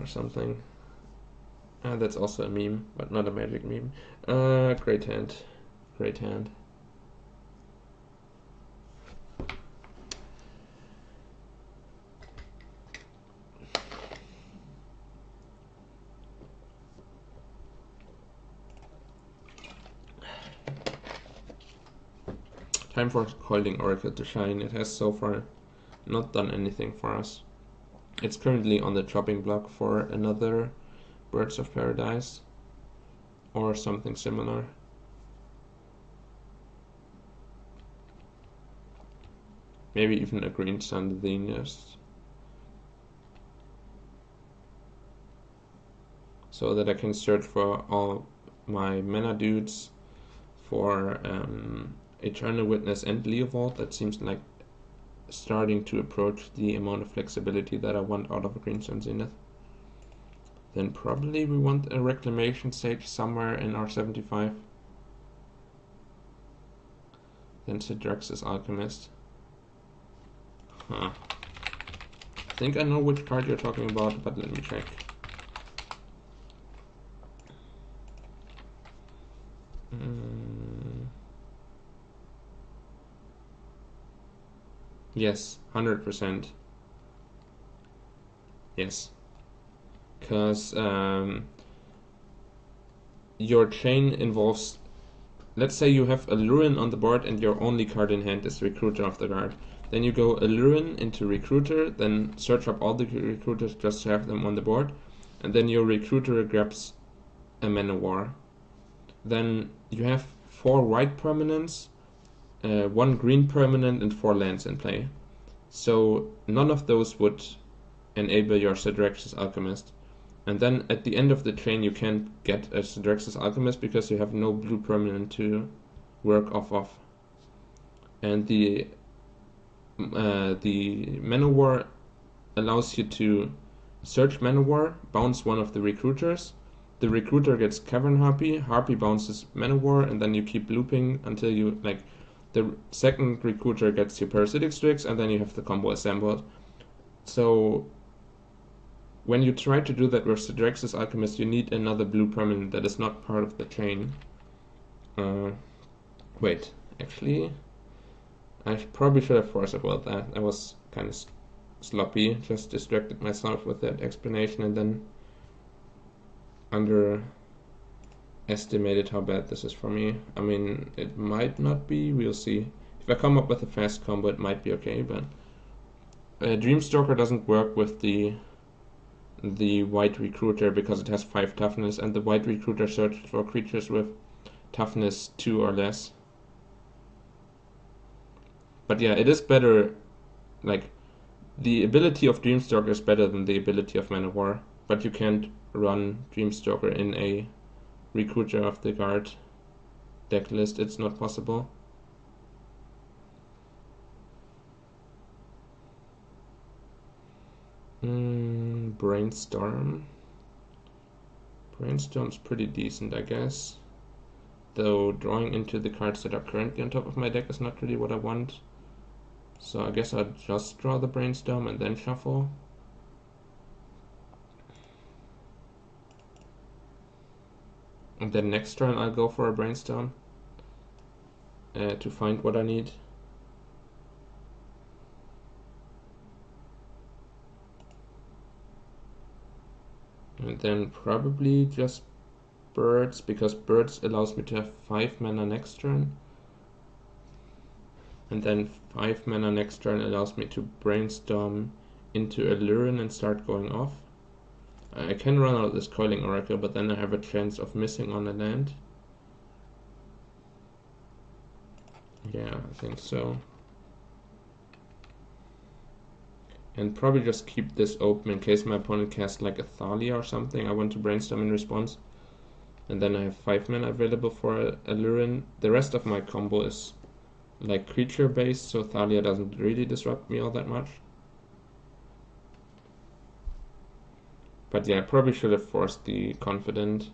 or something. That's also a meme, but not a magic meme. Great hand. Great hand. Time for Coiling Oracle to shine. It has so far not done anything for us. It's currently on the chopping block for another Birds of Paradise or something similar. Maybe even a Green Sun Venus. So that I can search for all my mana dudes for Eternal Witness and Leovold. That seems like starting to approach the amount of flexibility that I want out of a Green Sun Zenith. Then probably we want a Reclamation Sage somewhere in our 75. Then Sidrax's Alchemist. Huh. I think I know which card you're talking about, but let me check. Yes, 100%. Yes. Because your chain involves, let's say you have Aluren on the board and your only card in hand is Recruiter of the Guard. Then you go Aluren into Recruiter, then search up all the Recruiters just to have them on the board, and then your Recruiter grabs a Manowar. Then you have 4 white permanents, 1 green permanent, and 4 lands in play. So none of those would enable your Sidrax's Alchemist. And then at the end of the chain you can't get a Sidrax's Alchemist because you have no blue permanent to work off of. And the Manowar allows you to search Manowar, bounce one of the Recruiters. The Recruiter gets Cavern Harpy, Harpy bounces Manowar, and then you keep looping until you, like, the second Recruiter gets your Parasitic Strix, and then you have the combo assembled. So when you try to do that with Sidrax's Alchemist, you need another blue permanent that is not part of the chain. Wait, actually, I probably should have forced about that. I was kind of sloppy, just distracted myself with that explanation and then underestimated how bad this is for me. I mean, it might not be, we'll see. If I come up with a fast combo, it might be okay, but Dreamstalker doesn't work with the white Recruiter because it has 5 toughness, and the white Recruiter searches for creatures with toughness 2 or less. But yeah, it is better, like, the ability of Dreamstalker is better than the ability of Manowar, but you can't run Dreamstalker in a Recruiter of the Guard deck list, it's not possible. Brainstorm. Brainstorm's pretty decent, I guess. Though drawing into the cards that are currently on top of my deck is not really what I want. So I guess I'll just draw the Brainstorm and then shuffle. And then next turn I'll go for a Brainstorm to find what I need. And then probably just Birds, because Birds allows me to have 5 mana next turn. And then 5 mana next turn allows me to Brainstorm into Aluren and start going off. I can run out this Coiling Oracle, but then I have a chance of missing on a land. Yeah, I think so. And probably just keep this open in case my opponent casts like a Thalia or something. I want to Brainstorm in response. And then I have 5 mana available for Aluren. The rest of my combo is like creature based, so Thalia doesn't really disrupt me all that much. But yeah, I probably should have forced the Confident,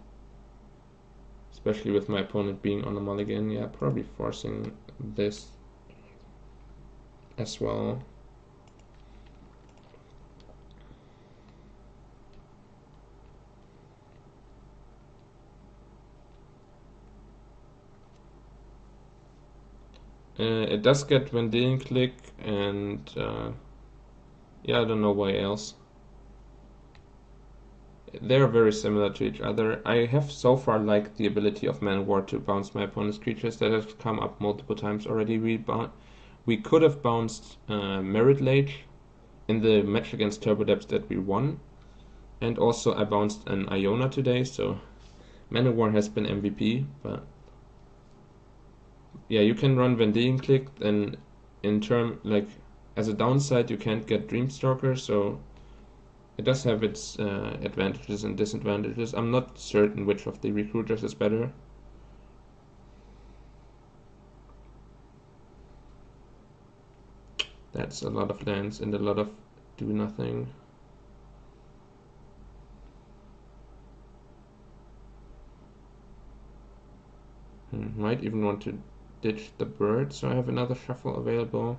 especially with my opponent being on a mulligan. Yeah, probably forcing this as well. It does get Vendilion Click and yeah, I don't know why else. They're very similar to each other. I have so far liked the ability of Man War to bounce my opponent's creatures. That has come up multiple times already. We could have bounced Merit Lage in the match against Turbo Depths that we won. And also I bounced an Iona today, so Man War has been MVP, but yeah, you can run Vendilion Click, and in term, like, as a downside, you can't get Dreamstalker, so it does have its advantages and disadvantages. I'm not certain which of the recruiters is better. That's a lot of lands and a lot of do nothing. Might even want to ditch the bird, so I have another shuffle available.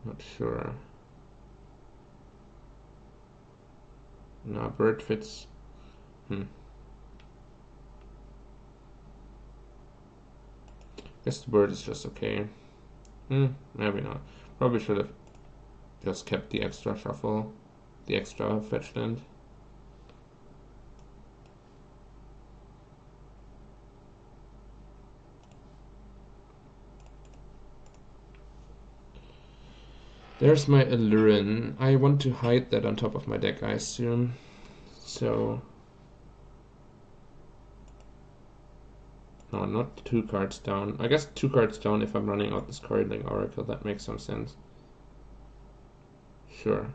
Not sure. No, bird fits. Guess the bird is just okay. Maybe not. Probably should have just kept the extra shuffle, the extra fetch land. There's my Aluren. I want to hide that on top of my deck, I assume. So... no, not 2 cards down. I guess 2 cards down if I'm running out this Coiling Oracle. That makes some sense. Sure.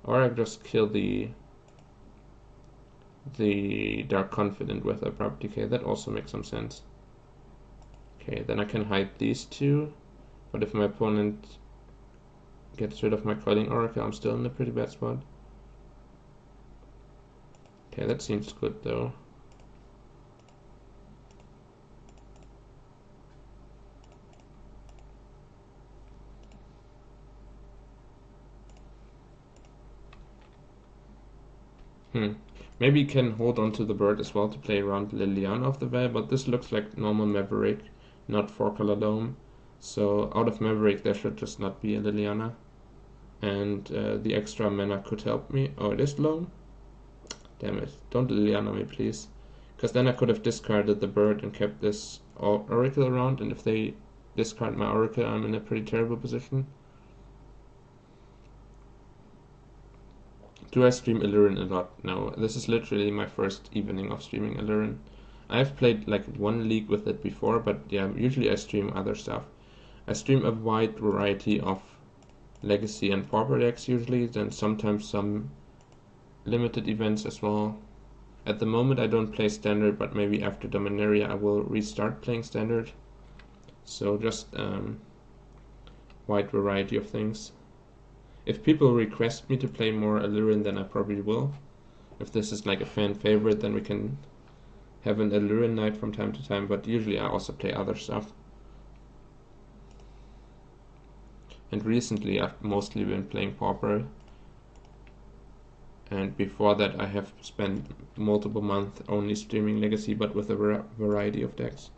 Or I just kill the Dark Confident with Abrupt Decay. That also makes some sense. Okay, then I can hide these 2. But if my opponent gets rid of my Coiling Oracle, I'm still in a pretty bad spot. Okay, that seems good though. Maybe you can hold on to the bird as well to play around Liliana of the Veil, but this looks like normal Maverick, not 4-color Dome. So out of Maverick there should just not be a Liliana. And the extra mana could help me. Oh, it is Loam? Damn it. Don't Liliana me, please. Because then I could have discarded the bird and kept this Oracle around, and if they discard my Oracle, I'm in a pretty terrible position. Do I stream Aluren a lot? No, this is literally my first evening of streaming Aluren. I've played like 1 league with it before, but yeah, usually I stream other stuff. I stream a wide variety of Legacy and Pauper decks usually, then sometimes some limited events as well. At the moment I don't play Standard, but maybe after Dominaria I will restart playing Standard. So just wide variety of things. If people request me to play more Aluren, then I probably will. If this is like a fan favorite, then we can have an Aluren night from time to time, but usually I also play other stuff. And recently I've mostly been playing Pauper. And before that I have spent multiple months only streaming Legacy, but with a variety of decks.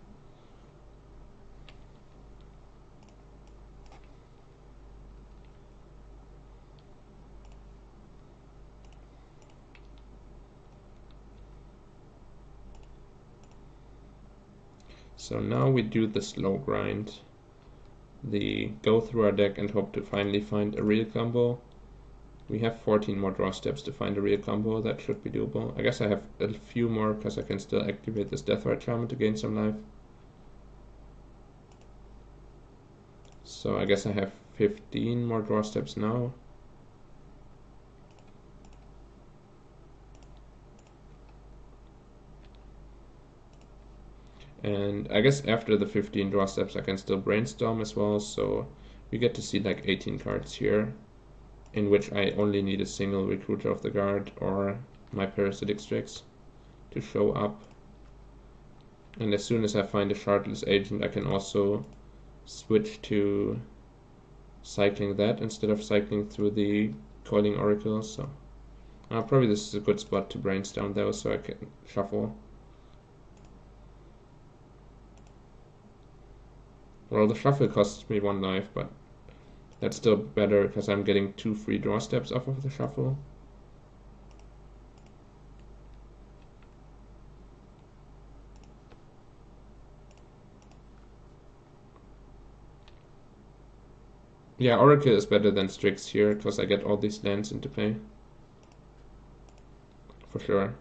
So now we do the slow grind. Go through our deck and hope to finally find a real combo. We have 14 more draw steps to find a real combo. That should be doable. I guess I have a few more because I can still activate this Deathrite Shaman to gain some life. So I guess I have 15 more draw steps now. And I guess after the 15 draw steps I can still brainstorm as well, so we get to see like 18 cards here, in which I only need a single Recruiter of the Guard or my Parasitic Strix to show up. And as soon as I find a Shardless Agent I can also switch to cycling that instead of cycling through the Coiling Oracle, so probably this is a good spot to brainstorm though, so I can shuffle. Well, the shuffle costs me 1 life, but that's still better because I'm getting 2 free draw steps off of the shuffle. Yeah, Oracle is better than Strix here because I get all these lands into play. For sure.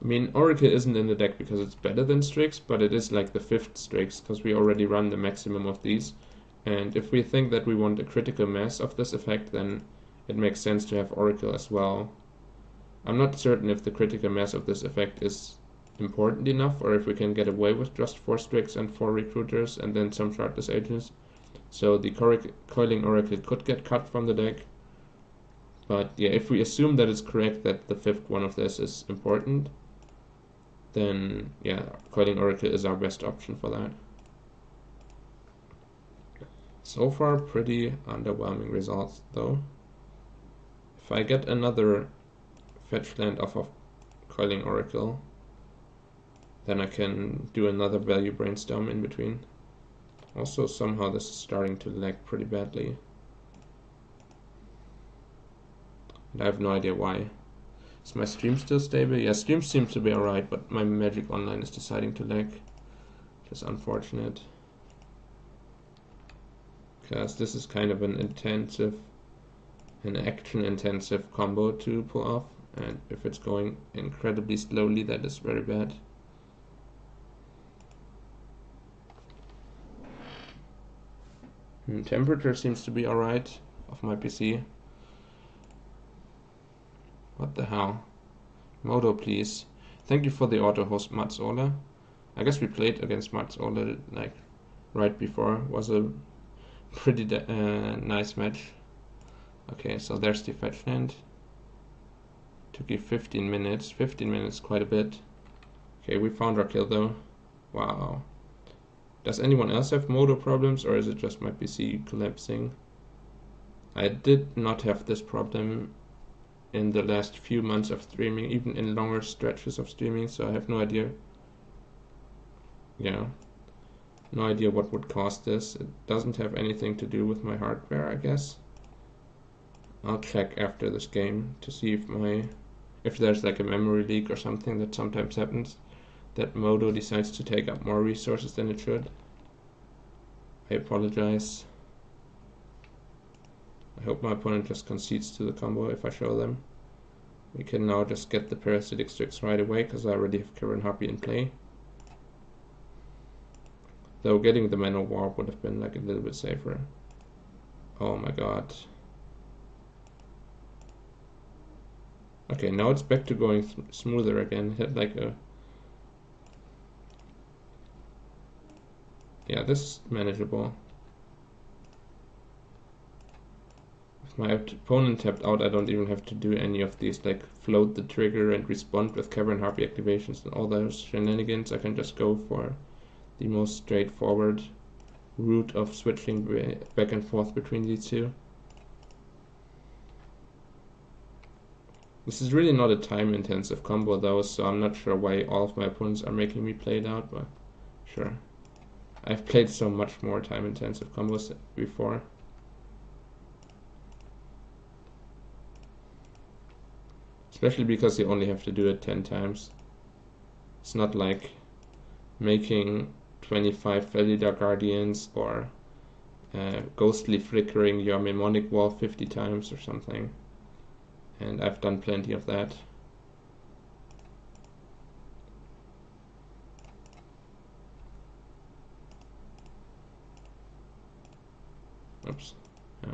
I mean, Oracle isn't in the deck because it's better than Strix, but it is like the 5th Strix because we already run the maximum of these. And if we think that we want a critical mass of this effect, then it makes sense to have Oracle as well. I'm not certain if the critical mass of this effect is important enough or if we can get away with just 4 Strix and 4 Recruiters and then some Shardless Agents. So the Coiling Oracle could get cut from the deck. But yeah, if we assume that it's correct that the 5th one of this is important, then yeah, Coiling Oracle is our best option for that. So far, pretty underwhelming results though. If I get another fetch land off of Coiling Oracle, then I can do another value brainstorm in between. Also, somehow this is starting to lag pretty badly. And I have no idea why. Is my stream still stable? Yeah, stream seems to be alright, but my Magic Online is deciding to lag, which is unfortunate. Because this is kind of an action-intensive combo to pull off, and if it's going incredibly slowly, that is very bad. Temperature seems to be alright of my PC. What the hell? Modo, please. Thank you for the auto host, Mats Ole. I guess we played against Mats Ole like right before. Was a pretty nice match. Okay, so there's the fetch land. Took you 15 minutes. 15 minutes, quite a bit. Okay, we found our kill though. Wow. Does anyone else have Modo problems, or is it just my PC collapsing? I did not have this problem in the last few months of streaming, even in longer stretches of streaming, so I have no idea. Yeah, no idea what would cause this. It doesn't have anything to do with my hardware, I guess. I'll check after this game to see if there's like a memory leak or something that sometimes happens, that Modo decides to take up more resources than it should. I apologize. I hope my opponent just concedes to the combo if I show them. We can now just get the Parasitic Strix right away because I already have Cavern Harpy in play. Though getting the Mana Warp would have been like a little bit safer. Oh my god. Okay, now it's back to going smoother again. It had like a... Yeah, this is manageable. My opponent tapped out, I don't even have to do any of these, like float the trigger and respond with Cavern Harpy activations and all those shenanigans. I can just go for the most straightforward route of switching back and forth between these two. This is really not a time-intensive combo though, so I'm not sure why all of my opponents are making me play it out, but sure. I've played so much more time-intensive combos before. Especially because you only have to do it 10 times. It's not like making 25 Validar Guardians or ghostly flickering your Mnemonic Wall 50 times or something. And I've done plenty of that. Oops. Yeah.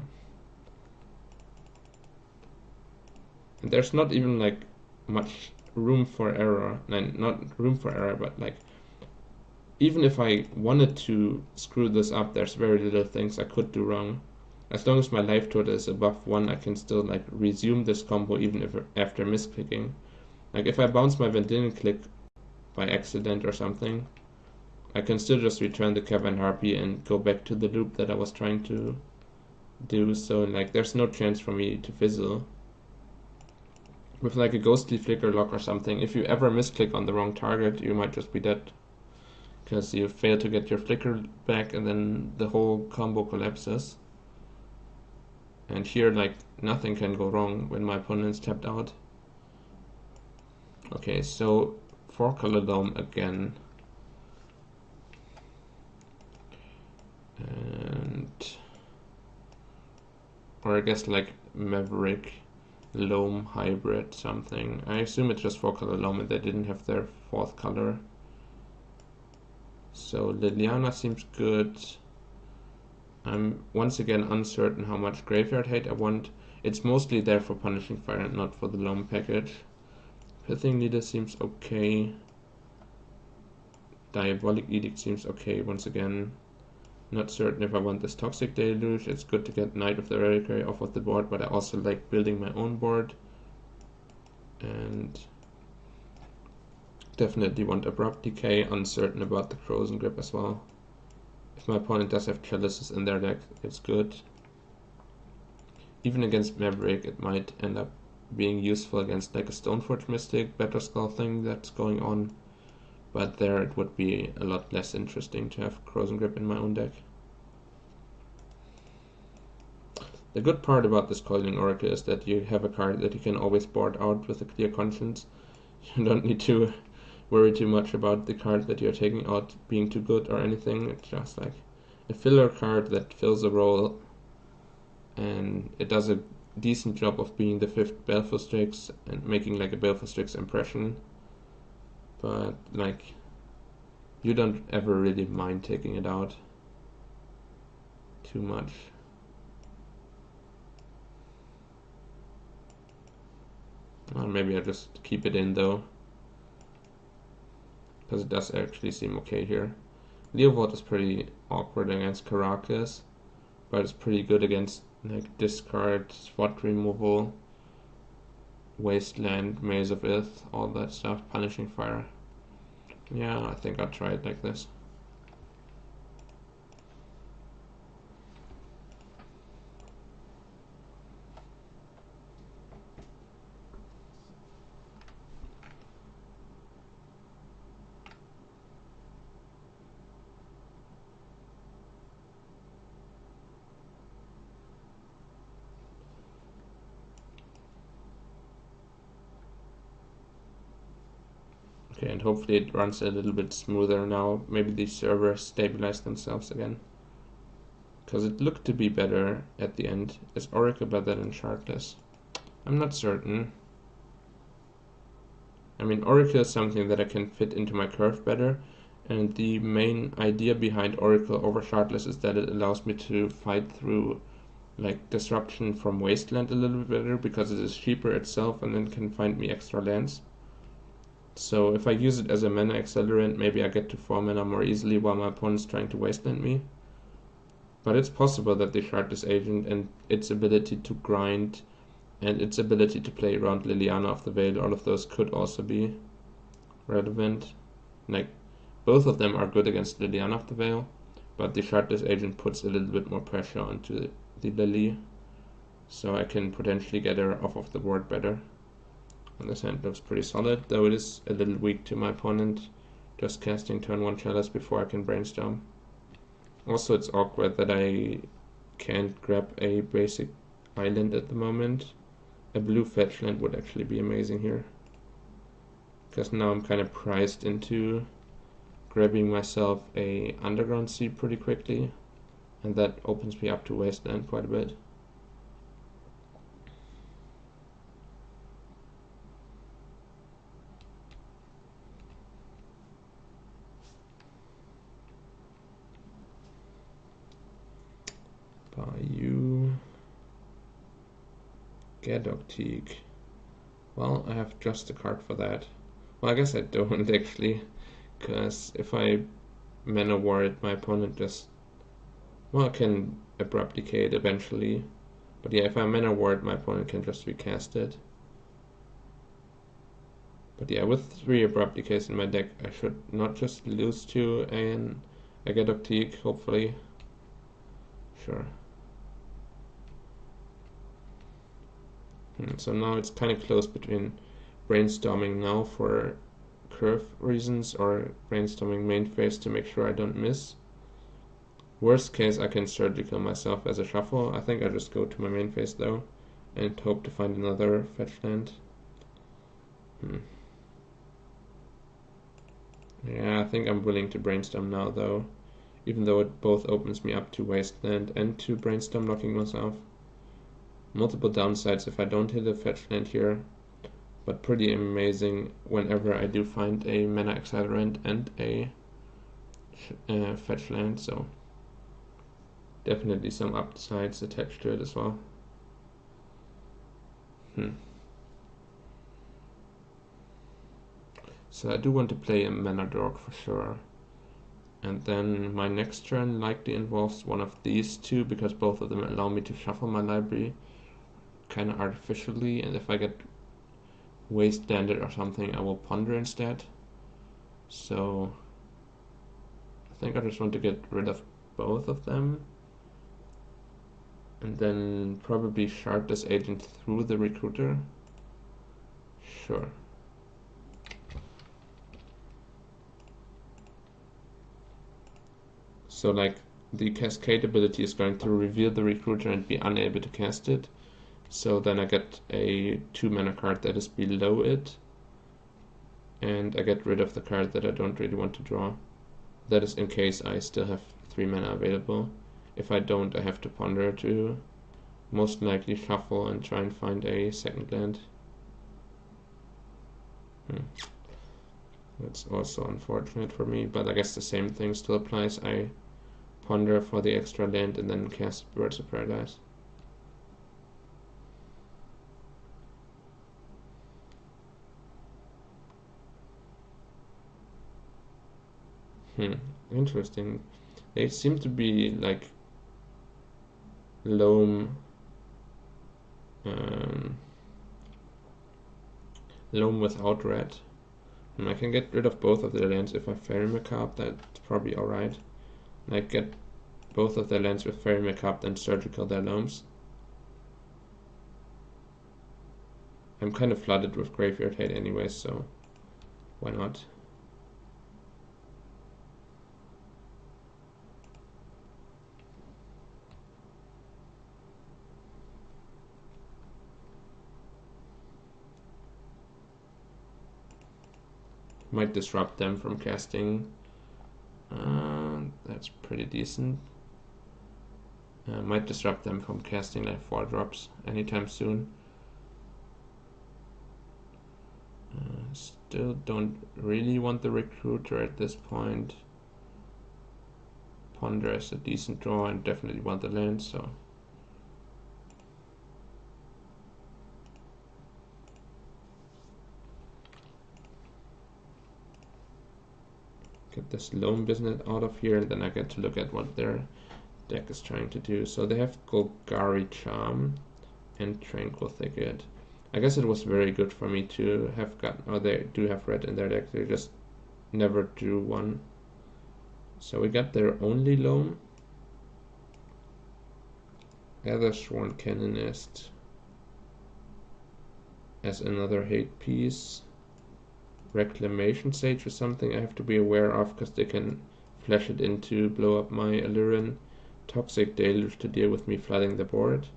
And there's not even like much room for error. Not room for error, but like even if I wanted to screw this up, there's very little things I could do wrong. As long as my life total is above 1, I can still like resume this combo even if after misclicking. Like if I bounce my Vendilion click by accident or something, I can still just return the Cavern Harpy and go back to the loop that I was trying to do. So like there's no chance for me to fizzle. with like a ghostly flicker lock or something. If you ever misclick on the wrong target, you might just be dead because you fail to get your flicker back and then the whole combo collapses. And here, like, nothing can go wrong when my opponent's tapped out. Okay, so 4-color dome again. And or I guess like Maverick Loam hybrid something. I assume it's just 4-color Loam and they didn't have their 4th color. So Liliana seems good. I'm once again uncertain how much graveyard hate I want. It's mostly there for Punishing Fire and not for the Loam package. Pithing Needle seems okay. Diabolic Edict seems okay once again. Not certain if I want this Toxic Deluge. It's good to get Knight of the Reliquary off of the board, but I also like building my own board. And definitely want Abrupt Decay. Uncertain about the Frozen Grip as well. If my opponent does have Chalices in their deck, it's good. Even against Maverick, it might end up being useful against like a Stoneforge Mystic, Better Skull thing that's going on. But there it would be a lot less interesting to have Frozen Grip in my own deck. The good part about this Coiling Oracle is that you have a card that you can always board out with a clear conscience. You don't need to worry too much about the card that you're taking out being too good or anything. It's just like a filler card that fills a role, and it does a decent job of being the 5th Baleful Strix and making like a Baleful Strix impression. But like, you don't ever really mind taking it out too much. Or maybe I just keep it in though, because it does actually seem okay here. Leovold is pretty awkward against Caracas, but it's pretty good against like discard, spot removal, Wasteland, Maze of Ith, all that stuff, Punishing Fire. Yeah, I think I'll try it like this. Okay, and hopefully it runs a little bit smoother now. Maybe these servers stabilize themselves again. Because it looked to be better at the end. Is Oracle better than Shardless? I'm not certain. I mean, Oracle is something that I can fit into my curve better. And the main idea behind Oracle over Shardless is that it allows me to fight through like disruption from Wasteland a little bit better because it is cheaper itself and then can find me extra lands. So if I use it as a mana accelerant, maybe I get to 4 mana more easily while my opponent's trying to wasteland me. But it's possible that the Shardless Agent and its ability to grind and its ability to play around Liliana of the Veil, all of those could also be relevant. Like, both of them are good against Liliana of the Veil, but the Shardless Agent puts a little bit more pressure onto the Lily, so I can potentially get her off of the board better. And this hand looks pretty solid, though it is a little weak to my opponent, just casting turn 1 Chalice before I can brainstorm. Also, it's awkward that I can't grab a basic island at the moment. A blue fetch land would actually be amazing here, because now I'm kind of priced into grabbing myself a Underground Sea pretty quickly, and that opens me up to Wasteland quite a bit. Bayou, Gadocteek. Well, I have just a card for that. Well, I guess I don't actually, because if I mana war it, my opponent just, well, can Abrupt Decay it eventually. But yeah, if I mana war it, my opponent can just recast it. But yeah, with 3 Abrupt Decays in my deck, I should not just lose to a Gadocteek, hopefully. Sure. So now it's kind of close between brainstorming now for curve reasons or brainstorming main phase to make sure I don't miss. Worst case, I can surgical myself as a shuffle. I think I just go to my main phase though and hope to find another fetch land. Yeah, I think I'm willing to brainstorm now though, even though it both opens me up to wasteland and to brainstorm locking myself. Multiple downsides if I don't hit a fetch land here, but pretty amazing whenever I do find a mana accelerant and a fetch land, so definitely some upsides attached to it as well. So I do want to play a mana dork for sure. And then my next turn likely involves one of these two, because both of them allow me to shuffle my library kind of artificially, and if I get wastelanded or something, I will ponder instead. So I think I just want to get rid of both of them, and then probably shard this agent through the recruiter. Sure. So like the cascade ability is going to reveal the recruiter and be unable to cast it. So then I get a 2 mana card that is below it, and I get rid of the card that I don't really want to draw. That is in case I still have 3 mana available. If I don't, I have to ponder to most likely shuffle and try and find a second land. That's also unfortunate for me, but I guess the same thing still applies. I ponder for the extra land and then cast Birds of Paradise. Interesting. They seem to be like loam without red. And I can get rid of both of their lands if I Fairy Macabre, that's probably alright. And I get both of their lands with Fairy Macabre, then surgical their loams. I'm kind of flooded with Graveyard Hate anyways, so why not? Might disrupt them from casting. That's pretty decent. Might disrupt them from casting like 4 drops anytime soon. Still don't really want the recruiter at this point. Ponder is a decent draw and definitely want the land, so get this loam business out of here, and then I get to look at what their deck is trying to do. So they have Golgari Charm and Tranquil Thicket. I guess it was very good for me to have gotten, or they do have red in their deck, they just never drew one. So we got their only loam. Sworn Canonist as another hate piece. Reclamation Sage is something I have to be aware of, because they can flash it in to blow up my Aluren. Toxic Deluge to deal with me flooding the board.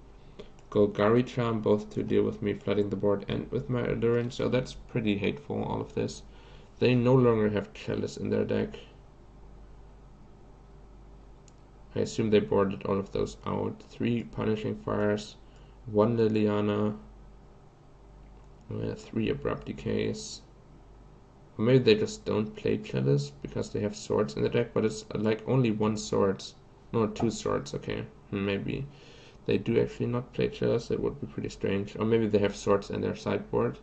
Golgari Charm both to deal with me flooding the board and with my Aluren, so that's pretty hateful, all of this. They no longer have Chalice in their deck. I assume they boarded all of those out. 3 Punishing Fires, 1 Liliana, 3 Abrupt Decays. Or maybe they just don't play Chalice because they have swords in the deck, but it's like only 1 swords. No, 2 swords, okay. Maybe they do actually not play Chalice, it would be pretty strange. Or maybe they have swords in their sideboard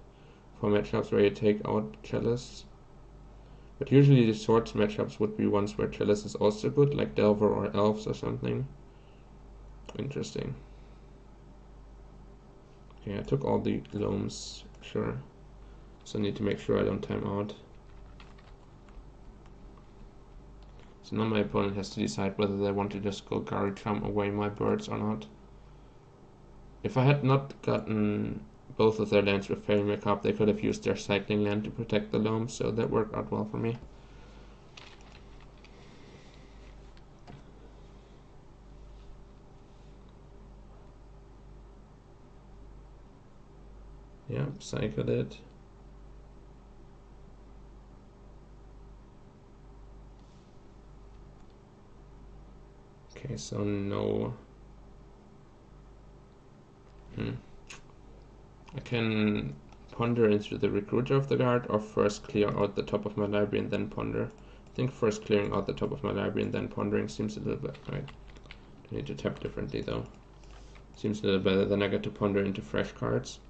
for matchups where you take out Chalice. But usually the swords matchups would be ones where Chalice is also good, like Delver or Elves or something. Interesting. Okay, I took all the loams, sure. So I need to make sure I don't time out. So now my opponent has to decide whether they want to just Golgari Charm away my birds or not. If I had not gotten both of their lands with Fairy Makeup. They could have used their cycling land to protect the loam, so that worked out well for me. Yeah, cycled it. Okay, so no. I can ponder into the Recruiter of the Guard, or first clear out the top of my library and then ponder. I think first clearing out the top of my library and then pondering seems a little bit... Right. I need to tap differently though. Seems a little better. Then I get to ponder into fresh cards.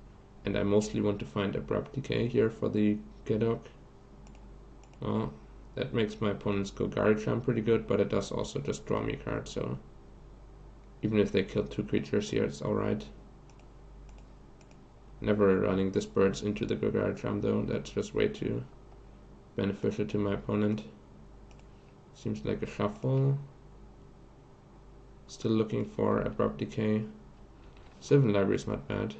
And I mostly want to find Abrupt Decay here for the Gedok. Well, that makes my opponents go Guard Charm pretty good, but it does also just draw me a card, so... Even if they kill 2 creatures here, it's alright. Never running this birds into the Guard Charm though, that's just way too beneficial to my opponent. Seems like a shuffle. Still looking for Abrupt Decay. Sylvan Library is not bad.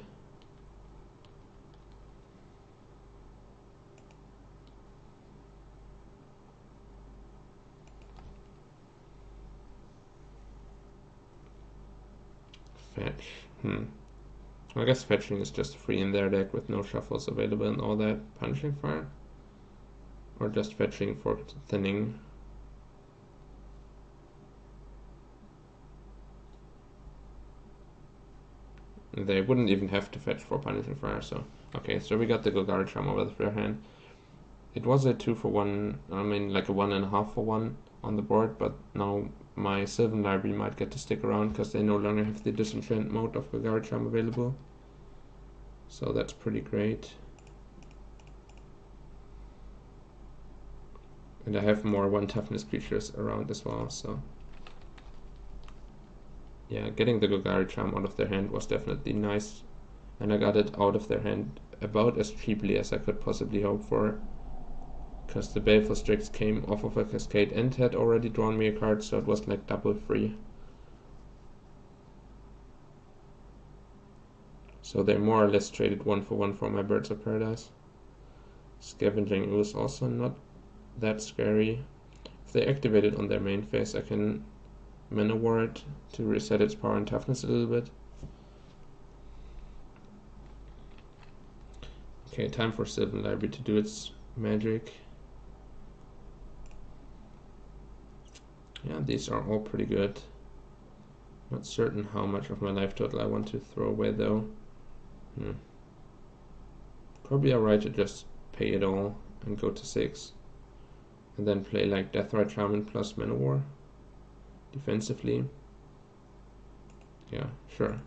Fetch. I guess fetching is just free in their deck with no shuffles available and all that. Punishing Fire? Or just fetching for thinning? They wouldn't even have to fetch for Punishing Fire, so... Okay, so we got the Golgari Charm over the fair hand. It was a 2 for 1, I mean like a 1.5 for 1 on the board, but now my Sylvan Library might get to stick around because they no longer have the Disenchant mode of Golgari Charm available. So that's pretty great. And I have more 1 toughness creatures around as well, so... Yeah, getting the Golgari Charm out of their hand was definitely nice. And I got it out of their hand about as cheaply as I could possibly hope for. Because the Baleful Strix came off of a Cascade and had already drawn me a card, so it was like double free. So they more or less traded 1 for 1 for my Birds of Paradise. Scavenging Ooze also not that scary. If they activate it on their main phase, I can Mana Ward to reset its power and toughness a little bit. Okay, time for Sylvan Library to do its magic. Yeah, these are all pretty good. Not certain how much of my life total I want to throw away though. Probably alright to just pay it all and go to 6. And then play like Deathrite Shaman plus Mana War defensively. Yeah, sure.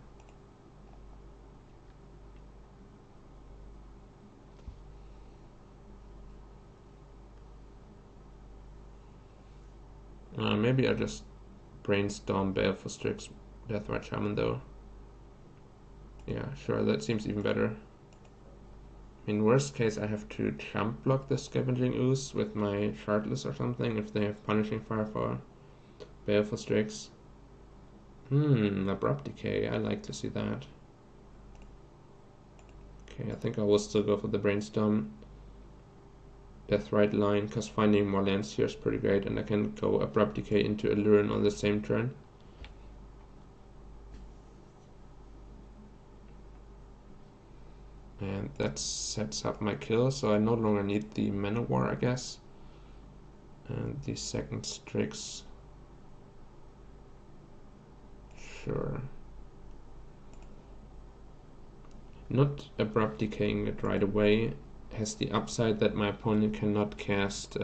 Maybe I just brainstorm Baleful Strix Deathrite Shaman though. Yeah, sure, that seems even better. In worst case, I have to jump block the Scavenging Ooze with my Shardless or something if they have Punishing Fire for Baleful Strix. Abrupt Decay, I like to see that. Okay, I think I will still go for the Brainstorm Deathrite line, because finding more lands here is pretty great, and I can go Abrupt Decay into Aluren on the same turn. And that sets up my kill, so I no longer need the Mana War, I guess. And the second Strix. Sure. Not Abrupt Decaying it right away has the upside that my opponent cannot cast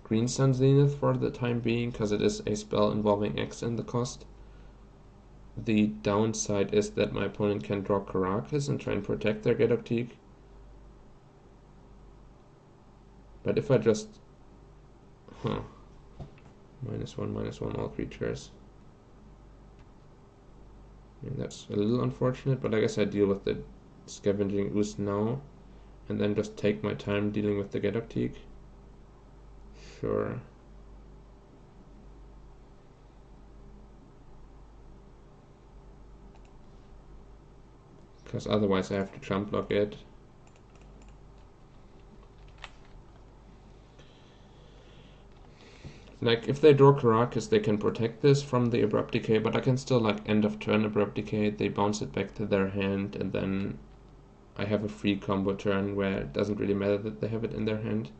Green Sun Zenith for the time being, because it is a spell involving X in the cost. The downside is that my opponent can draw Karakas and try and protect their Gedoktik. But if I just... -1/-1 all creatures. And that's a little unfortunate, but I guess I deal with the Scavenging Ooze now. And then just take my time dealing with the Gedoktik. Sure. because otherwise I have to jump block it. Like, if they draw Caracas, they can protect this from the Abrupt Decay, but I can still, like, end of turn Abrupt Decay, they bounce it back to their hand, and then I have a free combo turn where it doesn't really matter that they have it in their hand.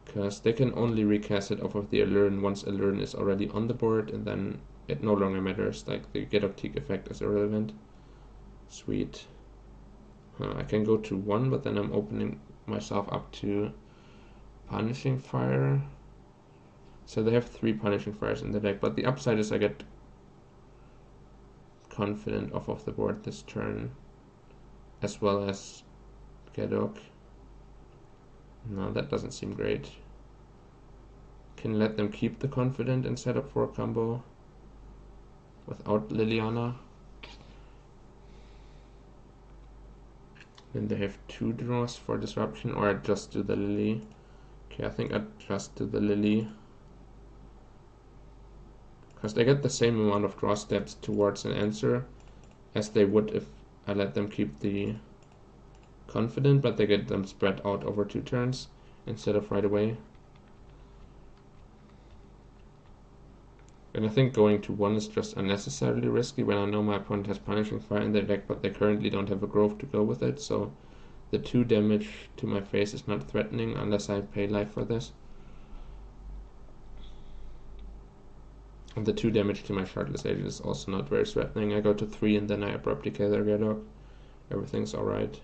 Because they can only recast it off of the Aluren once Aluren is already on the board, and then it no longer matters, like, the Get Optique effect is irrelevant. Sweet. I can go to 1, but then I'm opening myself up to Punishing Fire. So they have 3 Punishing Fires in the deck, but the upside is I get Confident off of the board this turn, as well as Gadok. No, that doesn't seem great. Can let them keep the Confident and set up for a combo without Liliana. Then they have 2 draws for Disruption, or I just do the Lily. Okay, I think I just do the Lily. Because they get the same amount of draw steps towards an answer as they would if I let them keep the Confident, but they get them spread out over 2 turns instead of right away. And I think going to 1 is just unnecessarily risky when I know my opponent has Punishing Fire in their deck, but they currently don't have a Grove to go with it, so the 2 damage to my face is not threatening unless I pay life for this. And the 2 damage to my Shardless Agent is also not very threatening. I go to 3 and then I Abrupt Decay their Gadok. Everything's alright.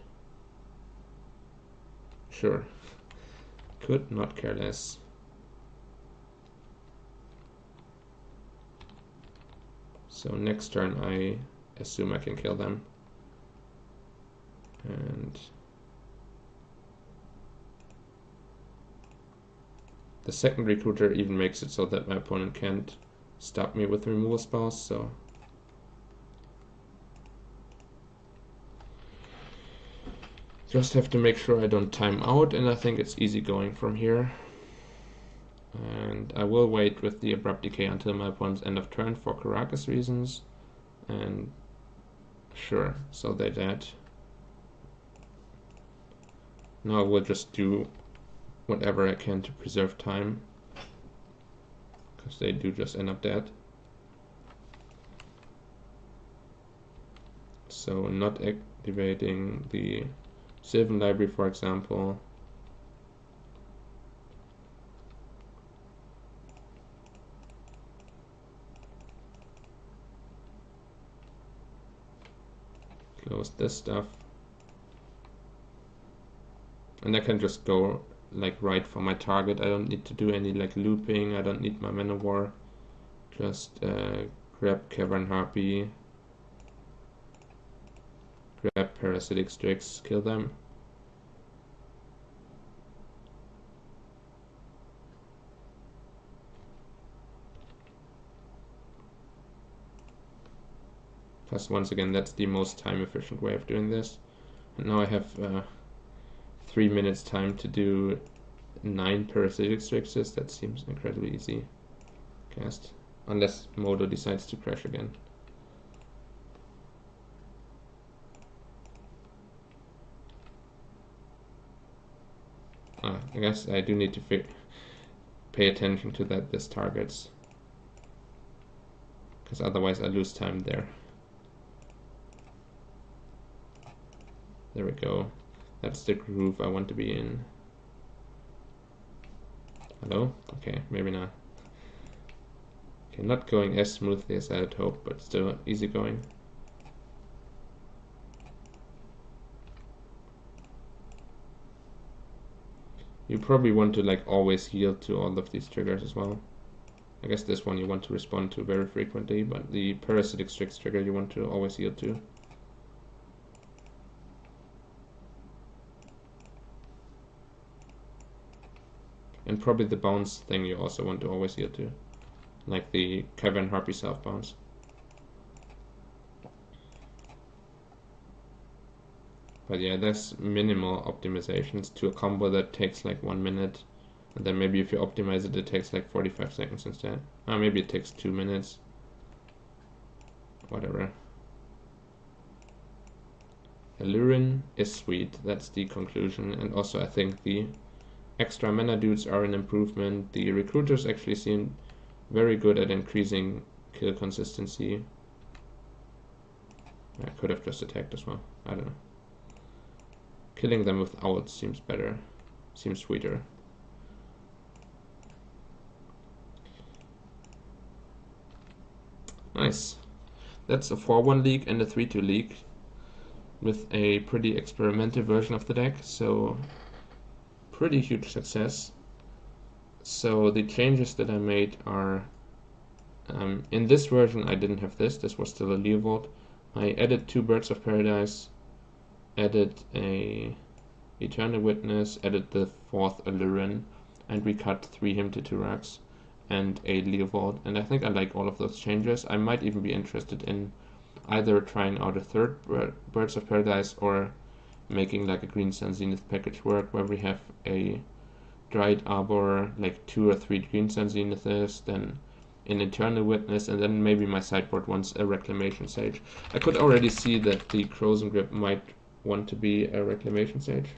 Sure. Could not care less. So next turn I assume I can kill them. And the second Recruiter even makes it so that my opponent can't stop me with removal spells, so just have to make sure I don't time out, and I think it's easy going from here. And I will wait with the Abrupt Decay until my opponent's end of turn for Caracas reasons. And sure, so they dead. Now I will just do whatever I can to preserve time, because they do just end up dead. So not activating the Sylvan Library, for example. Close this stuff. And I can just go like right for my target. I don't need to do any like looping. I don't need my Manowar. Just grab Cavern Harpy, grab Parasitic Strix, kill them. Plus, once again, that's the most time efficient way of doing this. And now I have 3 minutes time to do 9 Parasitic Strixes. That seems incredibly easy. Cast. Unless Modo decides to crash again. I guess I do need to pay attention to that this targets, because otherwise I lose time there. There we go. That's the groove I want to be in. Hello? Okay, maybe not. Okay, not going as smoothly as I had hoped, but still easy going. You probably want to like always yield to all of these triggers as well. I guess this one you want to respond to very frequently, but the Parasitic Strix trigger you want to always yield to. And probably the bounce thing you also want to always yield to, like the Cavern Harpy self bounce. But yeah, there's minimal optimizations to a combo that takes like 1 minute, and then maybe if you optimize it, it takes like 45 seconds instead. Maybe it takes 2 minutes. Whatever. Aluren is sweet, that's the conclusion, and also I think the extra mana dudes are an improvement. The recruiters actually seem very good at increasing kill consistency. I could have just attacked as well, I don't know. Killing them with owls seems better, seems sweeter. Nice. That's a 4-1 league and a 3-2 league with a pretty experimental version of the deck, so pretty huge success. So the changes that I made are, in this version I didn't have this was still a Leovold. I added 2 Birds of Paradise, added a Eternal Witness, added the 4th Aluren, and we cut 3 Hymn to Turax and a Leovold, and I think I like all of those changes. I might even be interested in either trying out a 3rd Birds of Paradise or making like a Green Sun Zenith package work where we have a Dried Arbor, like 2 or 3 Green Sun Zeniths, then an Eternal Witness, and then maybe my sideboard wants a Reclamation Sage. I could already see that the Frozen Grip might want to be a Reclamation Sage.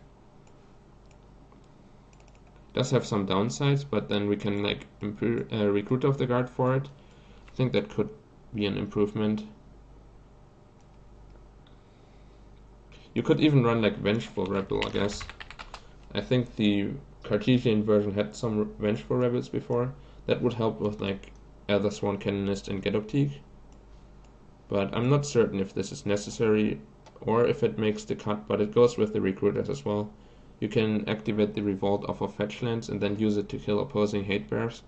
Does have some downsides, but then we can like improve Recruit of the Guard for it. I think that could be an improvement. You could even run like Vengeful Rebel, I guess. I think the Cartesian version had some Vengeful Rebels before. That would help with like Elder Sworn Canonist and Gedoptique. But I'm not certain if this is necessary or if it makes the cut, but it goes with the Recruiters as well. You can activate the Revolt off of fetch lands and then use it to kill opposing hate bears.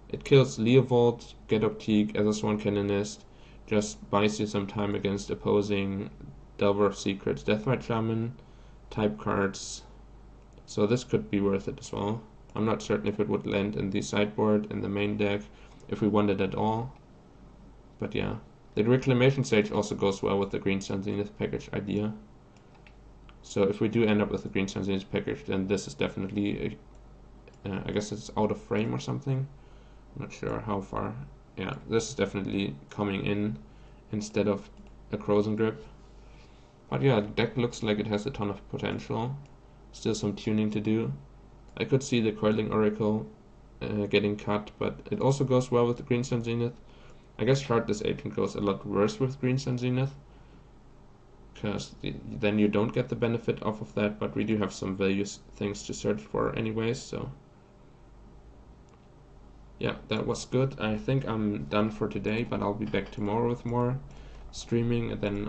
It kills Leovold, Gedoptique, Elder Sworn Canonist, just buys you some time against opposing Delver of Secrets, Deathrite Shaman type cards. So this could be worth it as well. I'm not certain if it would land in the sideboard, in the main deck, if we want it at all. But yeah. The Reclamation Sage also goes well with the Green Sun Zenith package idea. So if we do end up with the Green Sun Zenith package, then this is definitely, I guess it's out of frame or something. I'm not sure how far. Yeah, this is definitely coming in instead of a Frozen Grip. But yeah, the deck looks like it has a ton of potential. Still some tuning to do. I could see the Coiling Oracle getting cut, but it also goes well with the Green Sun Zenith. I guess Shardless Agent goes a lot worse with Green Sun Zenith, because then you don't get the benefit off of that, but we do have some values things to search for anyways, so yeah, that was good. I think I'm done for today, but I'll be back tomorrow with more streaming, and then